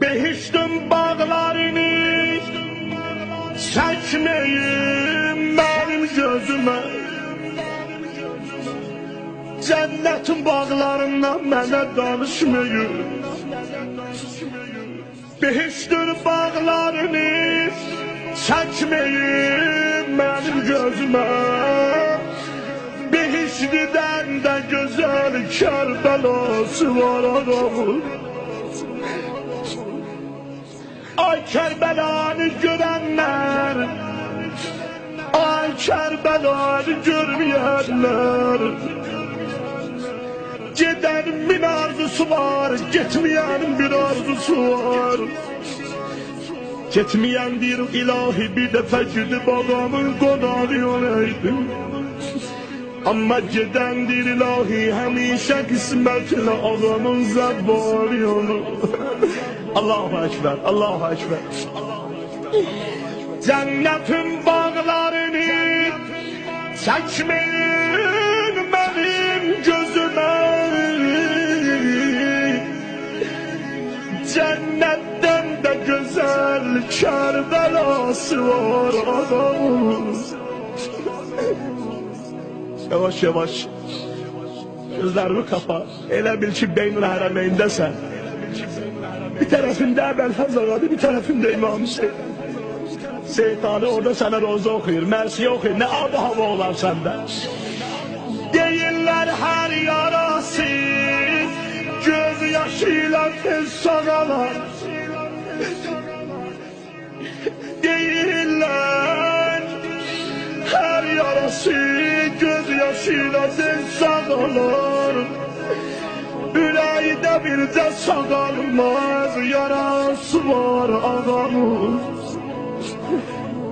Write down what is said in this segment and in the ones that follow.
Behiştin bağlarını çekmeyin benim gözüme. Cennetin bağlarından mənə danışmayın. Behiştin bağlarını çekmeyin benim gözüme. Behiştiden de güzel Kerbelası var adamın. Ay Kerbelanı görenler, ay Kerbelanı görmeyenler. Gidenin bir arzusu var, gitmeyenin bir arzusu var. Gitmeyen bir ilahi bir defa gidip adamın konağı olaydı. Ama gidendir ilahi hemişe kısmetle adamın zebani olur. Allahu Ekber, Allahu Ekber. Cennetin bağlarını çekmeyin benim gözüme. Cennetten de güzel Kerbelası var adamın. Yavaş yavaş gözlerimi kapa. Elə bil ki Beynul Hərəmeyndəsən. Bir tarafında Belfaz Ağadı, bir tarafında İmam Hüseyin. Şeytanı orada sana roza okuyur, mersiye okuyur. Ne adı hava olar sende. Deyirler her yarası göz yaşıyla tez sağalar. Deyirler her yarası göz yaşıyla tez sağalar. Ürəydə bircə sağalmaz yarası var ağamın.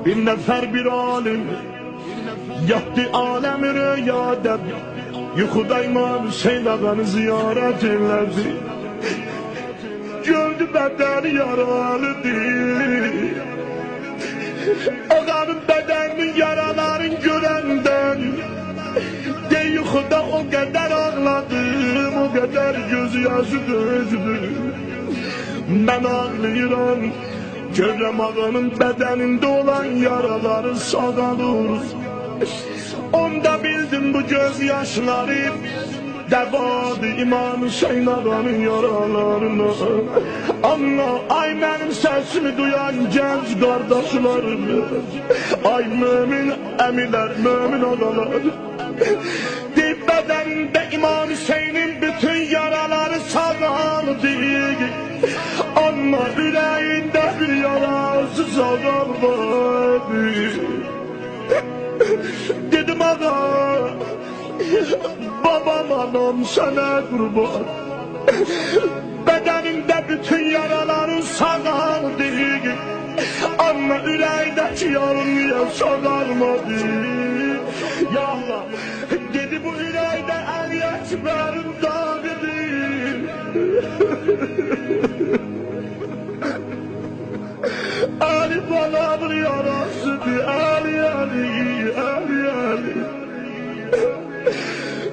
Bir nəfər bir alim yatdı aləmi rüyada. Yuxuda İmam Hüseyin ağanı ziyarət elədi. Gördü bədəni yaralıdır. Ağanın bədəninin yaralarını görəndən de yuxuda o kadar ağladım, o kadar gözyaşı dözdüm. Ben ağlayıram, görəm ağanın bedeninde olan yaraları sağalır. Onda bildim bu gözyaşları devadı İmam Hüseyin ağanın yaralarına. Ama ay benim sesimi duyan genç kardeşlerim, ay mümin emiler, mümin ağalar. Bedeninde İmam Hüseyin'in bütün yaraları sağaldı. Ama yüreğinde bir yarası sağalmadı. Dedim ağa, babam anam sana kurban. Bedeninde bütün yaraların sağaldı. Ama yüreğindeki yarın niye sağalmadı? Ya Allah, dedi bu yüreğde Ali Ekber'in dağıdır. Ali balamın yarasıdır, Ali, Ali, Ali, Ali.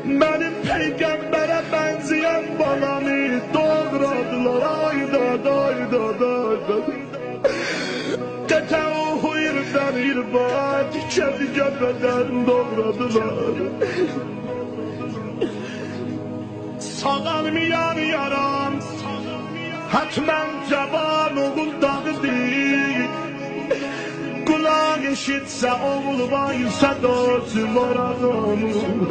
Benim peygambere benzeyen balamı doğradılar, ayda, ayda, ayda. Tetehu irden irbat, kendi göbeden doğradılar. Sağalmayan yaram, hatmen cavan oğul dağıdır. Kulak eşitse oğul baysa dözü var adamım.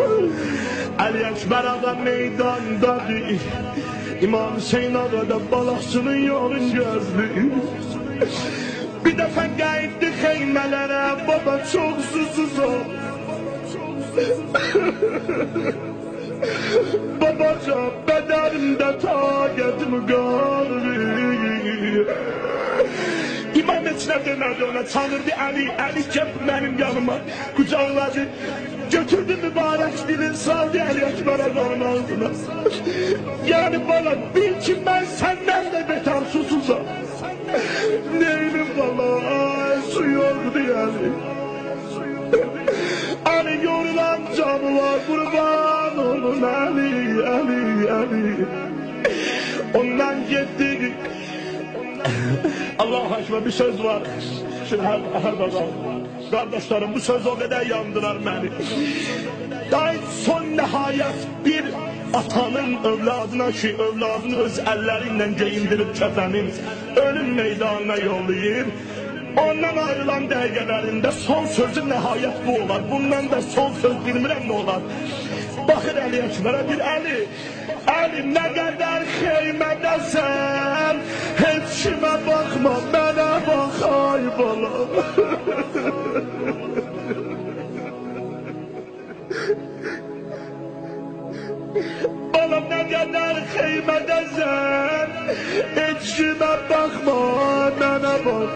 Ali Ekber ağa meydandadır. İmam Hüseyin ağa da balasının yolun gözlü. Bir defa geldi xeymelere, baba çok susuz o. Babaca bedenimde taqetim qalır. İmam içine demedi ona, çağırdı Ali, Ali gel benim yanıma. Kucağladı, götürdü mübarek dilin, saldı Ali Ekber ağanın ağzına. Yani bana bil ki ben senden de beter susuzum. Neyim bana su yoktu yani. Ali yorulan canı var kurban olun Ali, Ali, Ali. Onlar ondan gitti. Allahu Ekber, bir söz var. Şimdi her baba, kardeşlerim bu söz o kadar yandılar beni. Daha son nihayet bir atanın evladına ki evladını öz elleriyle giyindirip kefenin ölüm meydanına yollayır. Ondan ayrılan dəqiqələrində son sözü nihayet bu olar. Bundan da son söz bilmirəm nə olar. Baxır Əli Əkbərə bir Əli, Əli nə qədər xeymədəsən, heç kimə baxma, mənə bax ay bala. Balam nə qədər xeymədəsən, heç kimə baxma, mənə bax.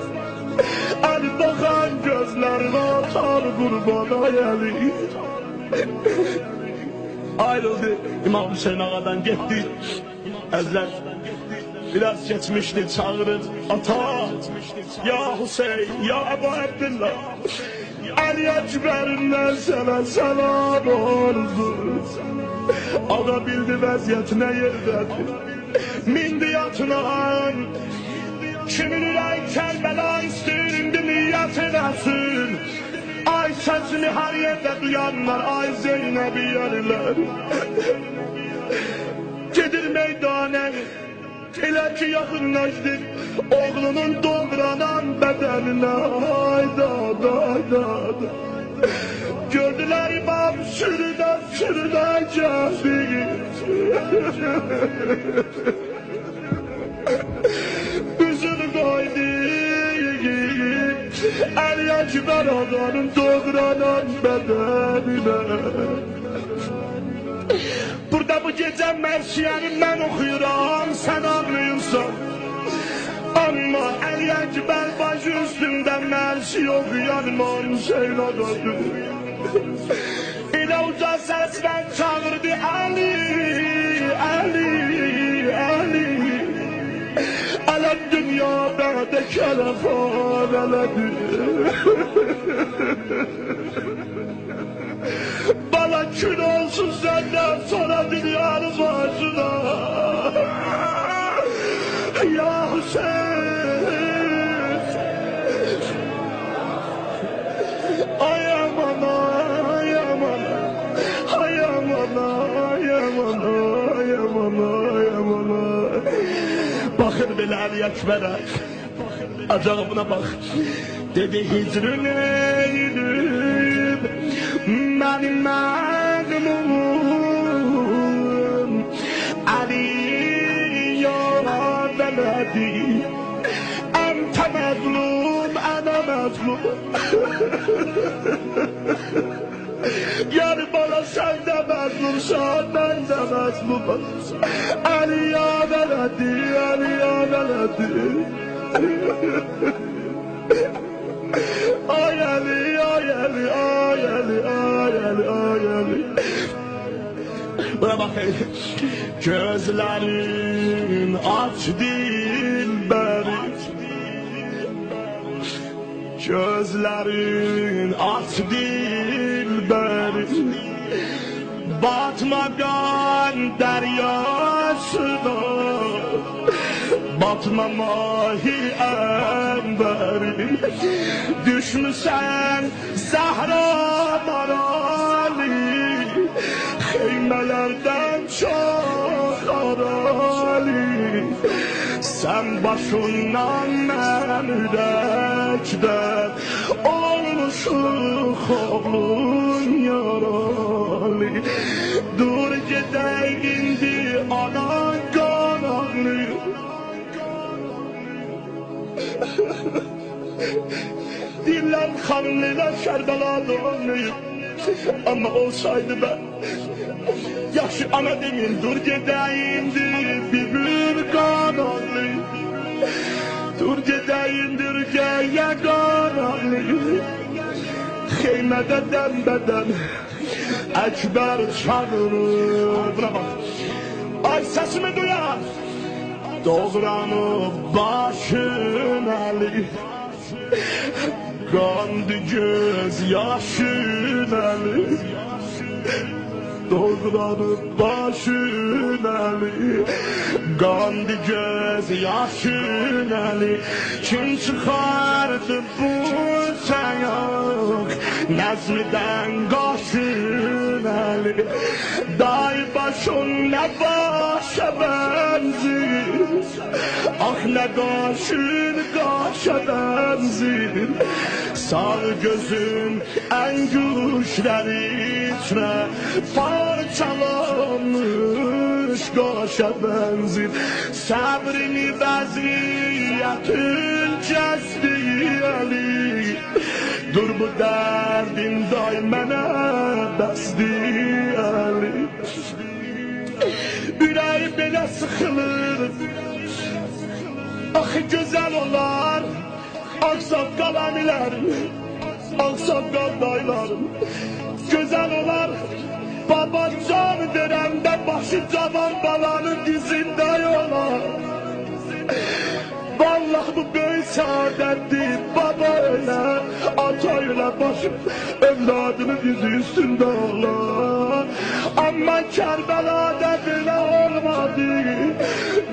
Əli baxan gözlərinə atar qurban ay Əli. Ayrıldı İmam Hüseyin ağadan gitti. Əzlər biraz geçmişti, çağırır ata. Ya Hüseyin, ya Ebu Abdillah, Əli Əkbərindən sənə səlam olsun. Ağa bildi vəziyyət nə yerdədir, mindi yatınan. Kimin ürək Kərbəla istəyirindi niyyətin əsin. Ay səsini hər yerdə duyanlar, ay Zeynəbi yerlər. Gedir meydanə, elə ki yaxınlaşdır oğlunun doğranan bədəninə. Hayda, hayda. Gördülər İmam sürüdən gəldi. Üzünü koydu Əli Əkbər ağanın doğranan bədəninə. Burada bu gecə mərsiyəni mən oxuyuram, sən ağlayırsan. Amma Əli Əkbər başı üstündə mərsi oxuyan İmam Hüseyin ağadır. İlə uca səslə çağırdı Əli, Əli, Əli. Ələm dünya bədə kələfan ələdir. Bana kül olsun senden sonra dünyanın başına. Ya Hüseyin. Ay aman, ay aman, ay aman, ay aman, ay aman, ay aman. Bakır belə Əli Əkbərə, acabına bak. Dedi hicrin eylüm, mənim məğmum. Əli ya vələdi, əntə məzlum, ənə məzlum. Yani bana sen de məzlumsan, ben de məzlumam. Əli ya vələdi, Əli ya vələdi. Ay Əli, ay Əli, ay Əli, ay Əli, ay Əli. Buna bakayım. Gözlerin aç dilberi, gözlerin aç dilberi, batmadan deryasına, batma mahi emberi. Düşmüşsen Zahra marali, xeymələrdən çox arali. Sen başından mən ürəkdən olmuşuq oğlum yaralı. Dur gedək indi anan qanaqlı. Dillər xanımlılar Kərbəlalı olmayıb. Ama olsaydı ben yaxşı ana demin dur gedəyindi bir qanaqlı. Dur gedəyindir gəyə qanaqlı. Xeymədə dənbədən Əkbər çağırır. Buna bax, ay səsimi duyar. Doğranıb başın Əli, qandı göz yaşın Əli. Doğranıb başın Əli, Qandı göz yaşın əli Kim çıxardı bu sayaq Nəzmidən qaşın əli Day başın nə başa bənzir Ah nə qaşın qaşa bənzir Sağ gözün ən güşləri içrə Parçalanmış qaşa bənzir Səbrini vəziyyətin kəsdi əli Dur bu dərdin day mənə bəsdi əli Ürəyi belə sıxılır Axı gözəl olar Ağsaqqal əmilərim Ağsaqqal daylarım Gözəl olar Baba can verəndə başı cavan balanın dizində olar Vallahi bu böyük saadettir Baba öyle, ata öyle başı Evladının dizi üstünde olar Ama Kerbela'da böyle olmadı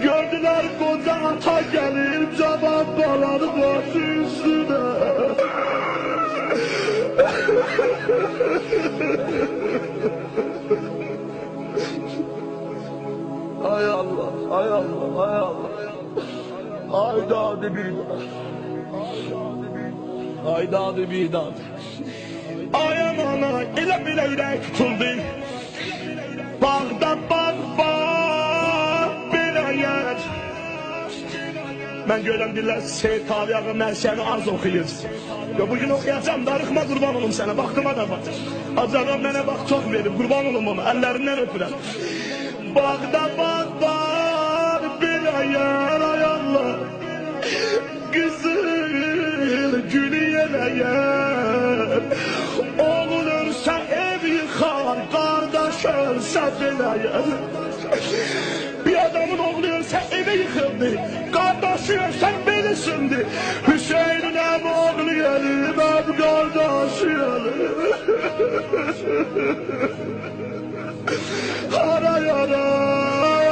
Gördüler koca ata gelir Cavan balanın başı üstüne Ay Allah, ay Allah, ay Allah Aydadı bidat Aydadı bidat Ay amana elə belə ürək tutuldu Bağda bağ belə yer Mən görəm dilər Seyid Tabiyağı Mərşəni az oxuyur Ya bugün oxuyacam darıxma qurban olum sənə Baxdıma da bax Acadan mənə bax çox verib qurban olum onu Əllərindən öpürəm Bağda bağ belə yer ay Allah Güzel gülü yeleyer Oğul ölsə ev yıxar Qardaş ölsə belə yer Bir adamın oğlu ölsə evi yıxıldı Qardaşı ölsə belisindi Hüseyin'in hem oğlu yerim hem qardaşı yerim Ara yara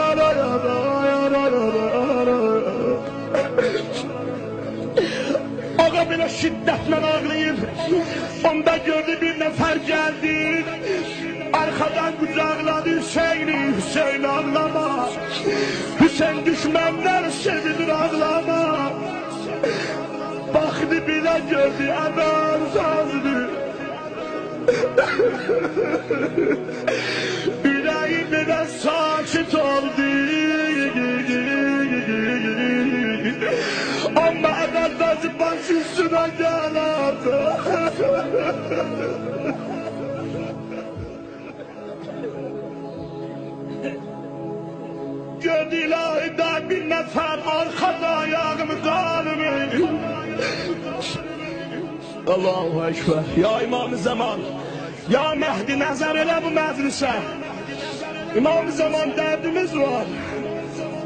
Ara yara Ara yara Ağa belə şiddətlə ağlayır Onda gördü bir nəfər gəldi Arxadan qucaqladı Hüseyni Hüseyin ağlama Hüseyin düşmənlər sevilir ağlama Baxdı bilə gördü Əbər sazdı Ürəyi belə sakit oldu Amma Əbər sazı baş üstünə gələrdi Gördü ilahida bir nəfər arxada ayağımı qalımı Allahu Ekber Ya İmam-ı Zaman Ya Mehdi nəzər elə bu məclisə İmam-ı Zaman dərdimiz var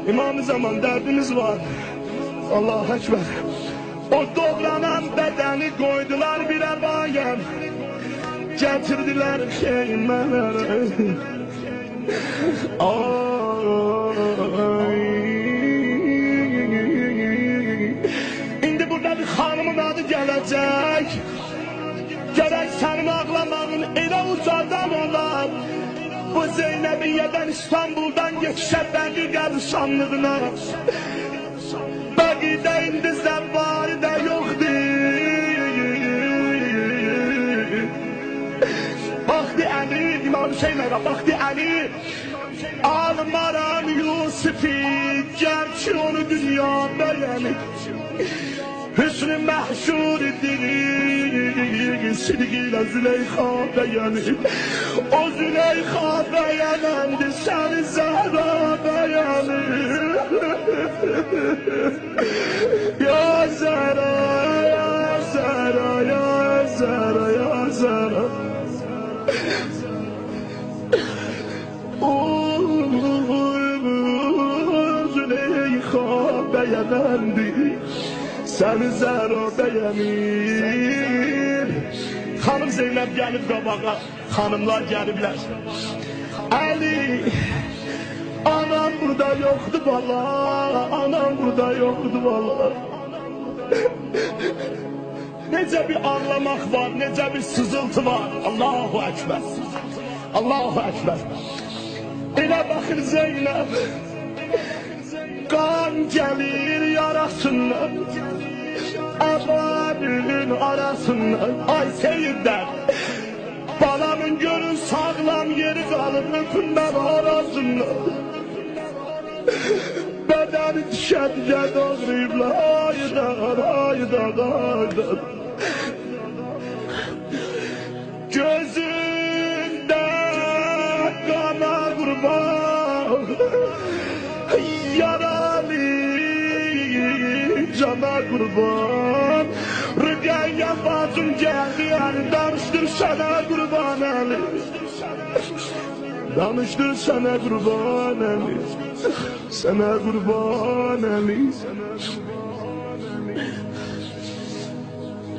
İmam-ı Zaman dərdimiz var Allahu Ekber O doğranan bədəni qoydular bir əbayəm Gətirdilər xeymələrə İndi burada bir xanımın adı gələcək Gərək sənin ağlamağın elə ucadan olar Bu Zeynəbiyyədən İstanbul'dan yetişə Bəqi qəbristanlığına Bəqidə indi zəvvaridə yoxdur Baxdı Əli, İmam Hüseyin ağa, baxdı Əli Almaram Yusufi, gerçi onu dünya beğenir Hüsnü məhşuridir, sidqiyle Züleyxa beğenir O Züleyxa beğenendi, səni Zəhra beğenir Ya Zəhra, ya Zəhra, ya Zəhra, ya Zəhra Züleyxa beğenendi Səni Zəhra beğenir Xanım Zeynəb gəlib qabağa Xanımlar gəliblər Əli Anam burada yoktu valla, anam burada yoktu valla. Nece bir ağlamak var, nece bir sızıltı var. Allahu Ekber, Allahu Ekber. Elə baxır Zeynep, kan gelir yarasından, amanın arasından. Ay seyirler, balamın gönül sağlam yeri kalır öpünler arasından. Bedeni düşence doğruyumlar, haydan, haydan, haydan. Gözünde kana kurban, yaralı cana kurban. Rügâya bazım geldi yani, danıştır sana kurban Ali. Danıştır sana kurban Ali, sana kurban Ali.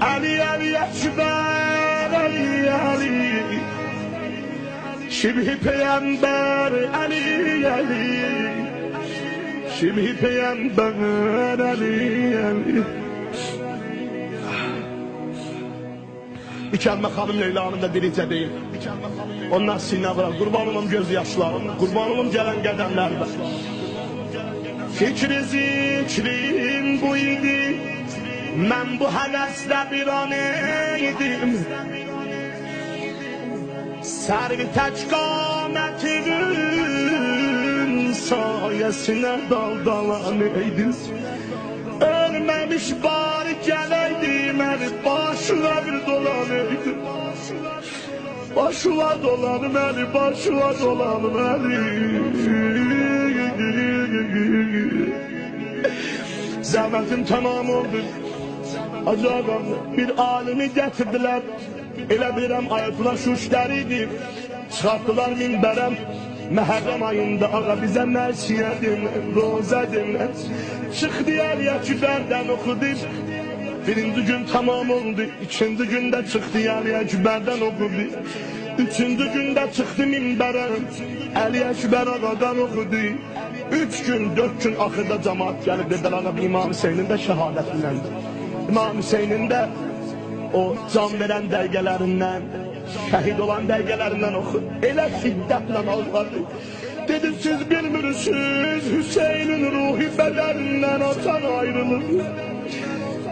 Ali Ali Ekber, Ali Ali, Şibhi Peygamber Ali Ali, Şibhi Peygamber Ali Ali. İkəlmə xanım Leylanın da biricə deyil. Ondan sinə bırak, qurban olum göz yaşlarına, qurban olum gələn qədəmlərdə. Fikri zikrim bu idi, mən bu həvəslə bir an idim. Sərvi tək qamətimin sayəsinə daldalan idim. Ölmemiş bari gələydi, məni başına bir dolanıydı. Başına dolan məni, başına dolan məni. Zəhmətim tamam oldu. Acaba bir alimi gətirdilər. Elə bilirəm ayətullah şuşləriydi. Çıxartdılar minbərəm. Məhərrəm ayında ağa bizə mərsiyə dinlər, rozə dinlər. Çıxdı Əli Əkbərdən oxudu. Birinci gün tamam oldu, ikinci gündə çıxdı Əli Əkbərdən oxudu. Üçüncü gündə çıxdı minbərə, Əli Əkbər ağadan oxudu. 3 gün, 4 gün axırda cemaat gəlib dedilər, ağa İmam Hüseynin də şəhadətləndir. İmam Hüseynin də o can verən dəqiqələrindən, şəhid olan dəqiqələrindən oxu. Elə şiddətlə ağladı. Dedi, siz bilmirsiniz, Hüseynin ruhi bədənindən atan ayrılır.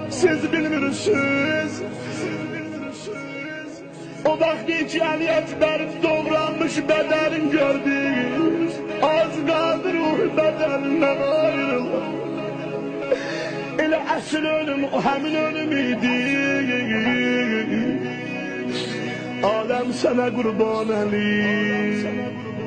Siz bilmirsiniz. O vaxt ki Əli Əkbərin doğranmış bədənin gördük. Az qaldı ruhi bədənindən ayrılır. Elə əsl ölüm o həmin ölüm idi. Aləm sənə qurban Əli.